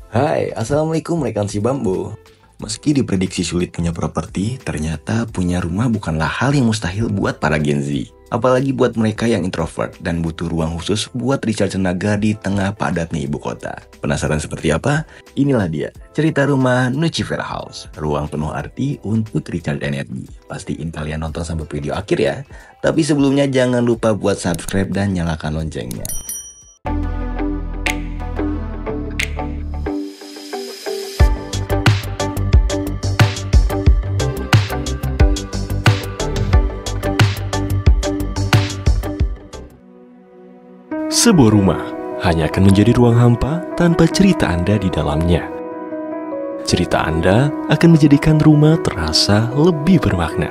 Hai, Assalamualaikum rekan si Bambo. Meski diprediksi sulit punya properti, ternyata punya rumah bukanlah hal yang mustahil buat para Gen Z. Apalagi buat mereka yang introvert dan butuh ruang khusus buat recharge tenaga di tengah padatnya ibu kota. Penasaran seperti apa? Inilah dia, cerita rumah Nucifera House. Ruang penuh arti untuk recharge energi. Pastiin kalian nonton sampai video akhir ya. Tapi sebelumnya jangan lupa buat subscribe dan nyalakan loncengnya. Sebuah rumah hanya akan menjadi ruang hampa tanpa cerita Anda di dalamnya. Cerita Anda akan menjadikan rumah terasa lebih bermakna.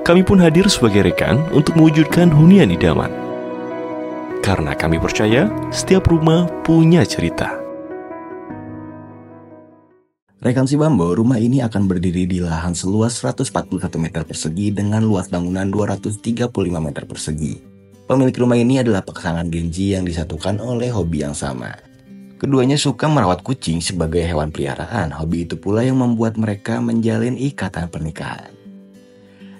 Kami pun hadir sebagai rekan untuk mewujudkan hunian idaman. Karena kami percaya setiap rumah punya cerita. Rekan si Bambo, rumah ini akan berdiri di lahan seluas 141 meter persegi dengan luas bangunan 235 meter persegi. Pemilik rumah ini adalah pasangan Gen Z yang disatukan oleh hobi yang sama. Keduanya suka merawat kucing sebagai hewan peliharaan. Hobi itu pula yang membuat mereka menjalin ikatan pernikahan.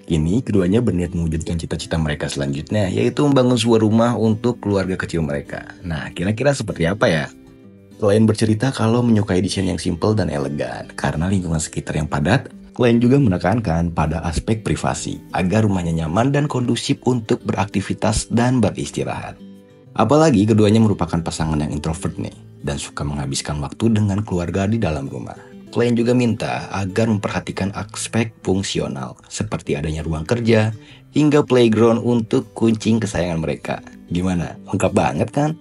Kini keduanya berniat mewujudkan cita-cita mereka selanjutnya, yaitu membangun sebuah rumah untuk keluarga kecil mereka. Nah, kira-kira seperti apa ya? Selain bercerita kalau menyukai desain yang simpel dan elegan, karena lingkungan sekitar yang padat, klien juga menekankan pada aspek privasi, agar rumahnya nyaman dan kondusif untuk beraktivitas dan beristirahat. Apalagi keduanya merupakan pasangan yang introvert nih, dan suka menghabiskan waktu dengan keluarga di dalam rumah. Klien juga minta agar memperhatikan aspek fungsional, seperti adanya ruang kerja, hingga playground untuk kucing kesayangan mereka. Gimana? Lengkap banget kan?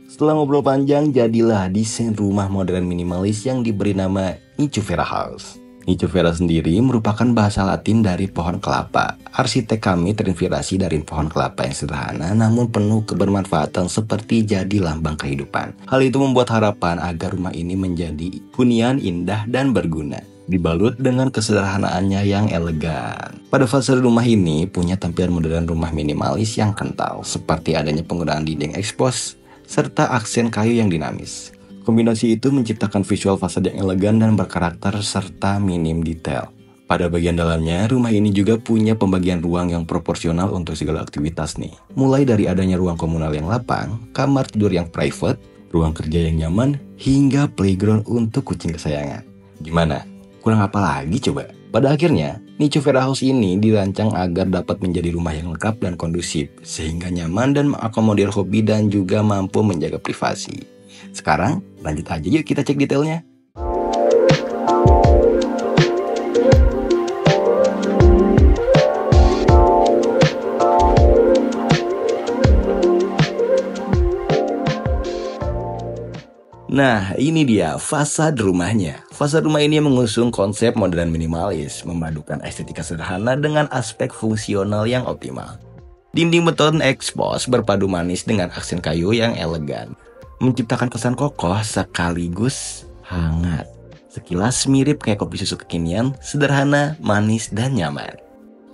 Setelah ngobrol panjang, jadilah desain rumah modern minimalis yang diberi nama Nucifera House. Nucifera sendiri merupakan bahasa Latin dari pohon kelapa. Arsitek kami terinspirasi dari pohon kelapa yang sederhana namun penuh kebermanfaatan seperti jadi lambang kehidupan. Hal itu membuat harapan agar rumah ini menjadi hunian indah dan berguna, dibalut dengan kesederhanaannya yang elegan. Pada fasade rumah ini punya tampilan modern rumah minimalis yang kental, seperti adanya penggunaan dinding ekspos serta aksen kayu yang dinamis. Kombinasi itu menciptakan visual fasade yang elegan dan berkarakter serta minim detail. Pada bagian dalamnya, rumah ini juga punya pembagian ruang yang proporsional untuk segala aktivitas nih. Mulai dari adanya ruang komunal yang lapang, kamar tidur yang private, ruang kerja yang nyaman, hingga playground untuk kucing kesayangan. Gimana? Kurang apa lagi coba? Pada akhirnya, Nucifera House ini dirancang agar dapat menjadi rumah yang lengkap dan kondusif, sehingga nyaman dan mengakomodir hobi dan juga mampu menjaga privasi. Sekarang, lanjut aja yuk kita cek detailnya. Nah, ini dia fasad rumahnya. Fasad rumah ini mengusung konsep modern minimalis, memadukan estetika sederhana dengan aspek fungsional yang optimal. Dinding beton ekspos berpadu manis dengan aksen kayu yang elegan, menciptakan kesan kokoh sekaligus hangat. Sekilas mirip kayak kopi susu kekinian, sederhana, manis, dan nyaman.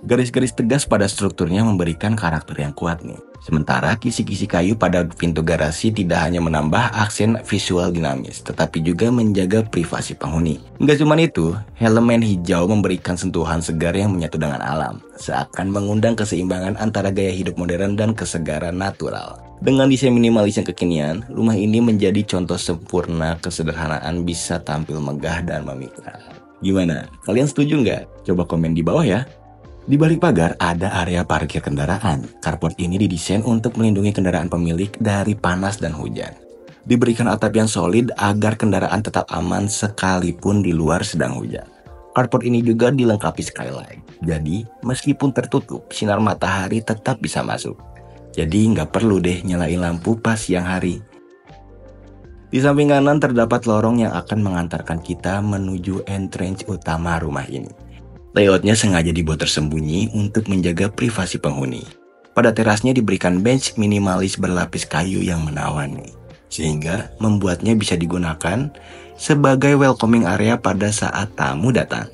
Garis-garis tegas pada strukturnya memberikan karakter yang kuat nih. Sementara kisi-kisi kayu pada pintu garasi tidak hanya menambah aksen visual dinamis, tetapi juga menjaga privasi penghuni. Nggak cuma itu, elemen hijau memberikan sentuhan segar yang menyatu dengan alam, seakan mengundang keseimbangan antara gaya hidup modern dan kesegaran natural. Dengan desain minimalis yang kekinian, rumah ini menjadi contoh sempurna kesederhanaan bisa tampil megah dan memikat. Gimana? Kalian setuju nggak? Coba komen di bawah ya. Di balik pagar ada area parkir kendaraan. Carport ini didesain untuk melindungi kendaraan pemilik dari panas dan hujan. Diberikan atap yang solid agar kendaraan tetap aman sekalipun di luar sedang hujan. Carport ini juga dilengkapi skylight. Jadi, meskipun tertutup, sinar matahari tetap bisa masuk. Jadi nggak perlu deh nyalain lampu pas siang hari. Di samping kanan terdapat lorong yang akan mengantarkan kita menuju entrance utama rumah ini. Layoutnya sengaja dibuat tersembunyi untuk menjaga privasi penghuni. Pada terasnya diberikan bench minimalis berlapis kayu yang menawan nih, sehingga membuatnya bisa digunakan sebagai welcoming area pada saat tamu datang.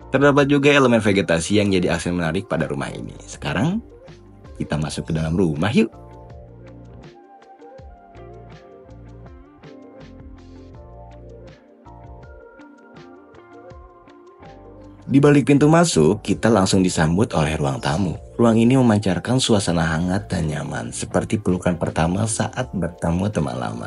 Terdapat juga elemen vegetasi yang jadi aksen menarik pada rumah ini. Sekarang, kita masuk ke dalam rumah yuk. Di balik pintu masuk, kita langsung disambut oleh ruang tamu. Ruang ini memancarkan suasana hangat dan nyaman, seperti pelukan pertama saat bertemu teman lama.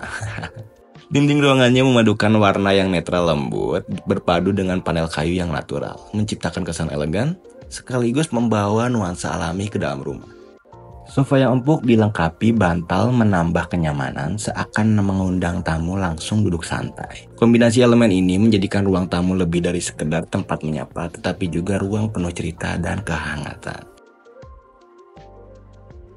Dinding ruangannya memadukan warna yang netral lembut, berpadu dengan panel kayu yang natural, menciptakan kesan elegan, sekaligus membawa nuansa alami ke dalam rumah. Sofa yang empuk dilengkapi bantal menambah kenyamanan seakan mengundang tamu langsung duduk santai. Kombinasi elemen ini menjadikan ruang tamu lebih dari sekedar tempat menyapa, tetapi juga ruang penuh cerita dan kehangatan.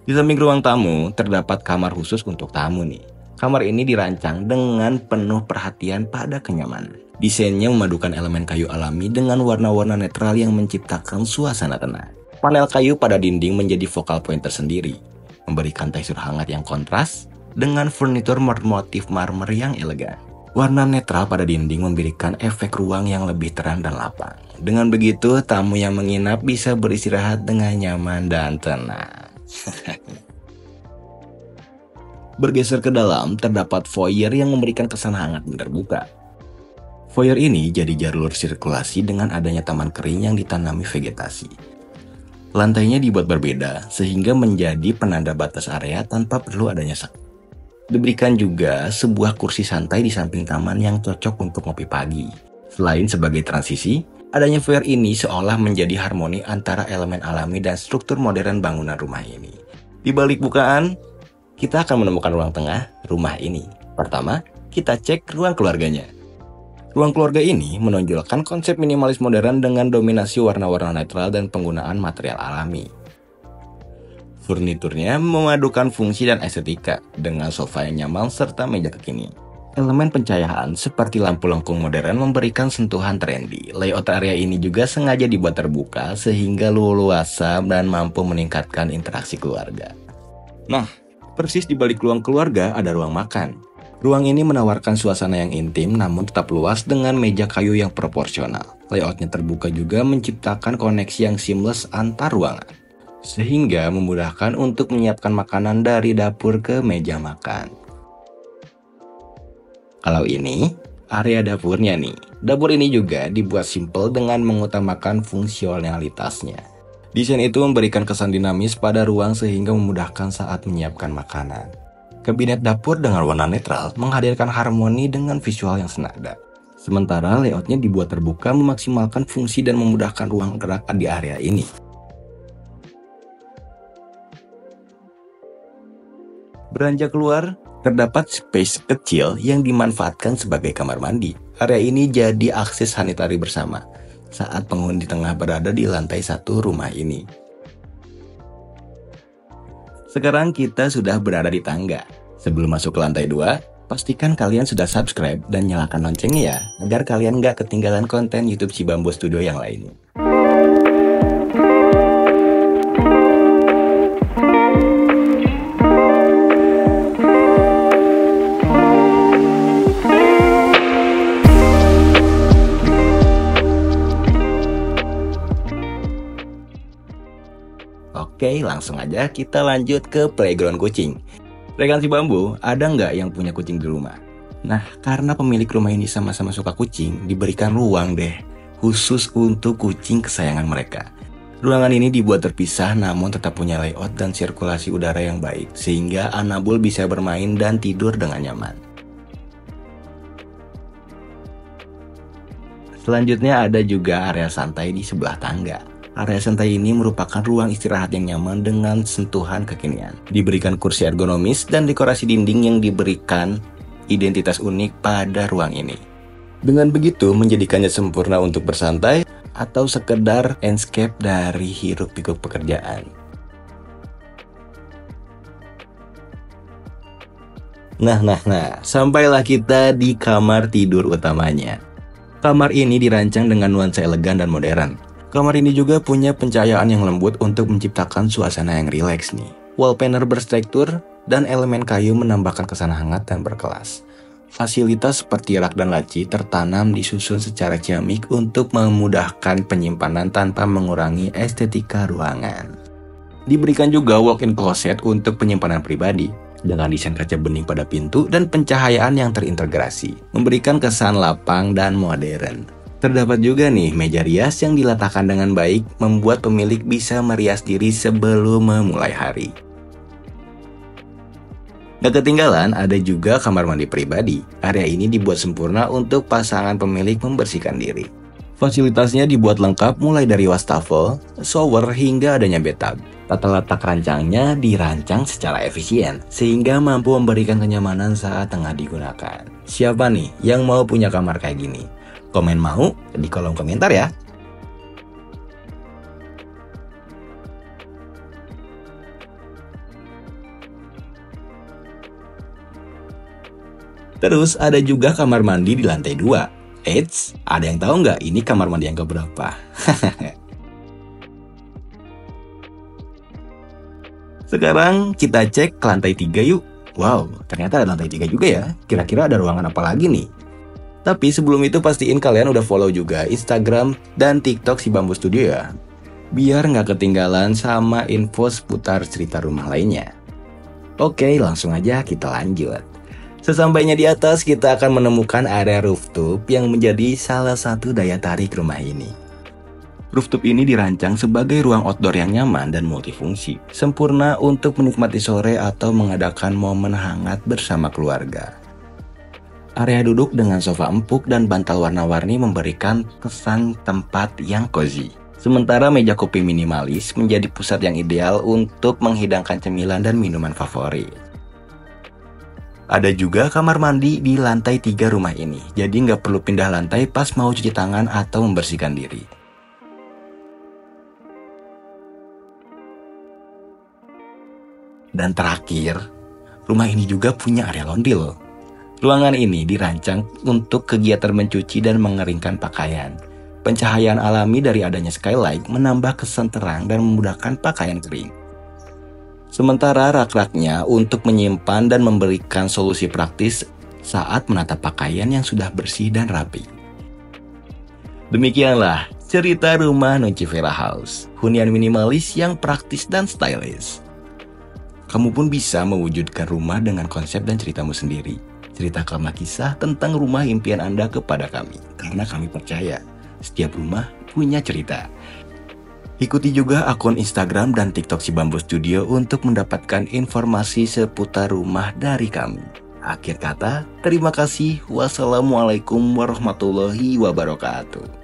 Di samping ruang tamu, terdapat kamar khusus untuk tamu nih. Kamar ini dirancang dengan penuh perhatian pada kenyamanan. Desainnya memadukan elemen kayu alami dengan warna-warna netral yang menciptakan suasana tenang. Panel kayu pada dinding menjadi focal point tersendiri, memberikan tekstur hangat yang kontras dengan furnitur bermotif marmer yang elegan. Warna netral pada dinding memberikan efek ruang yang lebih terang dan lapang. Dengan begitu, tamu yang menginap bisa beristirahat dengan nyaman dan tenang. Bergeser ke dalam, terdapat foyer yang memberikan kesan hangat dan terbuka. Foyer ini jadi jalur sirkulasi dengan adanya taman kering yang ditanami vegetasi. Lantainya dibuat berbeda sehingga menjadi penanda batas area tanpa perlu adanya sak. Diberikan juga sebuah kursi santai di samping taman yang cocok untuk ngopi pagi. Selain sebagai transisi, adanya foyer ini seolah menjadi harmoni antara elemen alami dan struktur modern bangunan rumah ini. Di balik bukaan, kita akan menemukan ruang tengah rumah ini. Pertama, kita cek ruang keluarganya. Ruang keluarga ini menonjolkan konsep minimalis modern dengan dominasi warna-warna netral dan penggunaan material alami. Furniturnya memadukan fungsi dan estetika dengan sofa yang nyaman serta meja kekinian. Elemen pencahayaan seperti lampu lengkung modern memberikan sentuhan trendy. Layout area ini juga sengaja dibuat terbuka sehingga leluasa dan mampu meningkatkan interaksi keluarga. Nah, persis di balik ruang keluarga ada ruang makan. Ruang ini menawarkan suasana yang intim namun tetap luas dengan meja kayu yang proporsional. Layoutnya terbuka juga menciptakan koneksi yang seamless antar ruangan, sehingga memudahkan untuk menyiapkan makanan dari dapur ke meja makan. Kalau ini, area dapurnya nih. Dapur ini juga dibuat simple dengan mengutamakan fungsionalitasnya. Desain itu memberikan kesan dinamis pada ruang sehingga memudahkan saat menyiapkan makanan. Kabinet dapur dengan warna netral menghadirkan harmoni dengan visual yang senada. Sementara layoutnya dibuat terbuka memaksimalkan fungsi dan memudahkan ruang gerak di area ini. Beranjak keluar, terdapat space kecil yang dimanfaatkan sebagai kamar mandi. Area ini jadi akses sanitari bersama saat penghuni tengah berada di lantai 1 rumah ini. Sekarang kita sudah berada di tangga. Sebelum masuk ke lantai 2, pastikan kalian sudah subscribe dan nyalakan loncengnya ya, agar kalian nggak ketinggalan konten YouTube Cibambo Studio yang lainnya. Oke, langsung aja kita lanjut ke playground kucing. Rekan Cibambo, ada nggak yang punya kucing di rumah? Nah, karena pemilik rumah ini sama-sama suka kucing, diberikan ruang deh khusus untuk kucing kesayangan mereka. Ruangan ini dibuat terpisah namun tetap punya layout dan sirkulasi udara yang baik, sehingga Anabul bisa bermain dan tidur dengan nyaman. Selanjutnya ada juga area santai di sebelah tangga. Area santai ini merupakan ruang istirahat yang nyaman dengan sentuhan kekinian. Diberikan kursi ergonomis dan dekorasi dinding yang diberikan identitas unik pada ruang ini. Dengan begitu menjadikannya sempurna untuk bersantai atau sekedar escape dari hiruk-pikuk pekerjaan. Nah, sampailah kita di kamar tidur utamanya. Kamar ini dirancang dengan nuansa elegan dan modern. Kamar ini juga punya pencahayaan yang lembut untuk menciptakan suasana yang rileks nih. Wall panel berstruktur dan elemen kayu menambahkan kesan hangat dan berkelas. Fasilitas seperti rak dan laci tertanam disusun secara ciamik untuk memudahkan penyimpanan tanpa mengurangi estetika ruangan. Diberikan juga walk-in closet untuk penyimpanan pribadi, dengan desain kaca bening pada pintu dan pencahayaan yang terintegrasi, memberikan kesan lapang dan modern. Terdapat juga nih meja rias yang diletakkan dengan baik, membuat pemilik bisa merias diri sebelum memulai hari. Gak ketinggalan, ada juga kamar mandi pribadi. Area ini dibuat sempurna untuk pasangan pemilik membersihkan diri. Fasilitasnya dibuat lengkap mulai dari wastafel, shower, hingga adanya bathtub. Tata letak rancangnya dirancang secara efisien, sehingga mampu memberikan kenyamanan saat tengah digunakan. Siapa nih yang mau punya kamar kayak gini? Komen mau di kolom komentar ya. Terus ada juga kamar mandi di lantai 2. Eits, ada yang tahu nggak ini kamar mandi yang keberapa? Sekarang kita cek ke lantai 3 yuk. Wow, ternyata ada lantai 3 juga ya. Kira-kira ada ruangan apa lagi nih? Tapi sebelum itu pastiin kalian udah follow juga Instagram dan TikTok si Bamboo Studio ya. Biar nggak ketinggalan sama info seputar cerita rumah lainnya. Oke, langsung aja kita lanjut. Sesampainya di atas, kita akan menemukan area rooftop yang menjadi salah satu daya tarik rumah ini. Rooftop ini dirancang sebagai ruang outdoor yang nyaman dan multifungsi, sempurna untuk menikmati sore atau mengadakan momen hangat bersama keluarga. Area duduk dengan sofa empuk dan bantal warna-warni memberikan kesan tempat yang cozy. Sementara meja kopi minimalis menjadi pusat yang ideal untuk menghidangkan cemilan dan minuman favorit. Ada juga kamar mandi di lantai 3 rumah ini, jadi nggak perlu pindah lantai pas mau cuci tangan atau membersihkan diri. Dan terakhir, rumah ini juga punya area laundry loh. Ruangan ini dirancang untuk kegiatan mencuci dan mengeringkan pakaian. Pencahayaan alami dari adanya skylight menambah kesan terang dan memudahkan pakaian kering. Sementara rak-raknya untuk menyimpan dan memberikan solusi praktis saat menata pakaian yang sudah bersih dan rapi. Demikianlah cerita rumah Nunchifera House, hunian minimalis yang praktis dan stylish. Kamu pun bisa mewujudkan rumah dengan konsep dan ceritamu sendiri. Ceritakanlah kisah tentang rumah impian Anda kepada kami, karena kami percaya setiap rumah punya cerita. Ikuti juga akun Instagram dan TikTok si Bamboo Studio untuk mendapatkan informasi seputar rumah dari kami. Akhir kata, terima kasih. Wassalamualaikum warahmatullahi wabarakatuh.